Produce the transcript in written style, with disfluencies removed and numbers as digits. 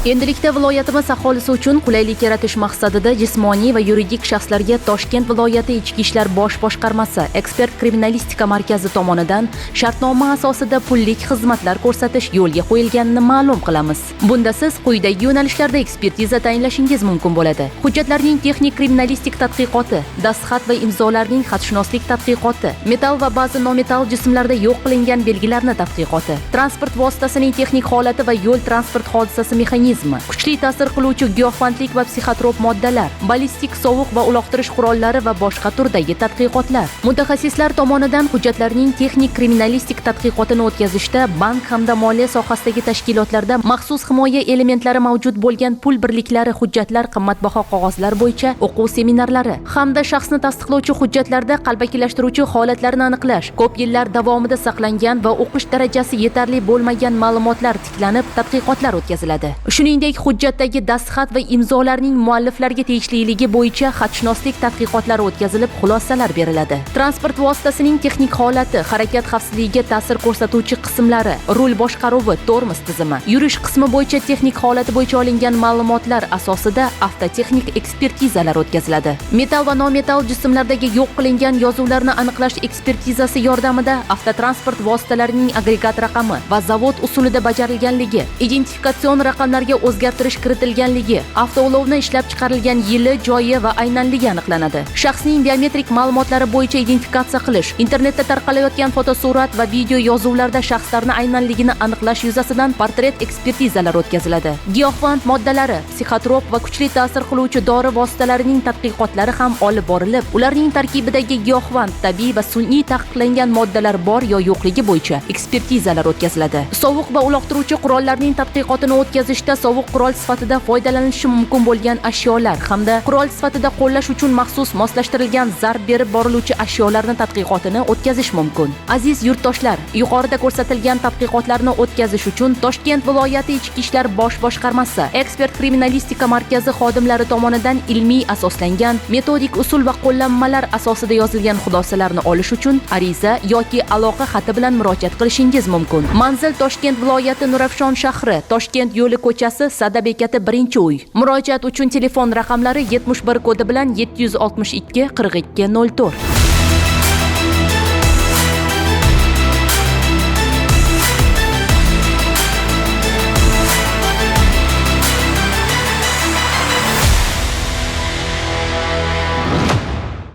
Endilikda viloyatimiz aholisi uchun qulaylik yaratish maqsadida jismoniy va yuridik shaxslarga Toshkent viloyati Ichki ishlar bosh boshqarmasi ekspert kriminalistika markazi tomonidan shartnoma asosida pullik xizmatlar ko'rsatish yo'lga qo'yilganini ma'lum qilamiz. Bunda siz quyidagi yo'nalishlarda ekspertiza tayinlashingiz mumkin bo'ladi. Hujjatlarning texnik kriminalistik tadqiqoti, dastxat va imzolarning xatshunoslik tadqiqoti, metall va ba'zi nometall jismlarda yo'q qilingan belgilarni tadqiqoti, transport vositasining texnik holati va yo'l transport hodisasi mexanizmi, kuchli ta'sir qiluvchi giyohvandlik va psixotrop moddalar, ballistik sovuq va uloqtirish qurollari va boshqa turdagi tadqiqotlar. Mutaxassislar tomonidan hujjatlarning texnik kriminalistik tadqiqotini o'tkazishda bank hamda moliya sohasidagi tashkilotlarda maxsus himoya elementlari mavjud bo'lgan pul birliklari, hujjatlar, qimmatbaho qog'ozlar bo'yicha o'quv seminarlari hamda shaxsni tasdiqlovchi hujjatlarda qalbakilashtiruvchi holatlarni aniqlash, ko'p yillar davomida saqlangan va o'qish darajasi yetarli bo'lmagan ma'lumotlar tiklanib, tadqiqotlar o'tkaziladi. Shuningdek, hujjatdagi dastxat va imzolarning mualliflarga tegishliligi bo'yicha xatshunoslik tadqiqotlari o'tkazilib, xulosalar beriladi. Transport vositasining texnik holati, harakat xavfsizligiga ta'sir ko'rsatuvchi qismlari, rul boshqaruvi, tormoz tizimi, yurish qismi bo'yicha texnik holati bo'yicha olingan ma'lumotlar asosida avtotexnik ekspertizalar o'tkaziladi. Metall va nometall jismlardagi yo'q qilingan yozuvlarni aniqlash ekspertizasi yordamida avtotransport vositalarining agregat raqami va zavod usulida bajarilganligi, identifikatsion raqamlarga o'zgartirish kiritilganligi, avtoulovni ishlab chiqarilgan yili, joyi va aynanligi aniqlanadi. Shaxsning biometrik ma'lumotlari bo'yicha identifikatsiya qilish, internetda tarqalayotgan fotosurat va video yozuvlarda shaxslarni aynanligini aniqlash yuzasidan portret ekspertizalar o'tkaziladi. Giyohvand moddalari, psixotrop va kuchli ta'sir qiluvchi dori vositalarining tadqiqotlari ham olib borilib, ularning tarkibidagi giyohvand, tabiiy va sun'iy taqiqlangan moddalar bor yo yo'qligi bo'yicha ekspertizalar o'tkaziladi. Sovuq va uloqtiruvchi qurollarning tadqiqotini o'tkazishda sovuq qurol sifatida foydalanishi mumkin bo'lgan ashyolar hamda qurol sifatida qo'llash uchun maxsus moslashtirilgan zarb berib boriluvchi ashyolarni tadqiqotini o'tkazish mumkin. Aziz yurtdoshlar, yuqorida ko'rsatilgan tadqiqotlarni o'tkazish uchun Toshkent viloyati Ichki ishlar bosh boshqarmasi ekspert kriminalistika markazi xodimlari tomonidan ilmiy asoslangan metodik usul va qo'llanmalar asosida yozilgan xulosalarni olish uchun ariza yoki aloqa xati bilan murojaat qilishingiz mumkin. Manzil Toshkent viloyati Nurafshon shahri, Toshkent yo'li ko'chasi, Sada bekati 1-uy. Murojaat uchun telefon raqamlari 71 kodi bilan 762 42 04.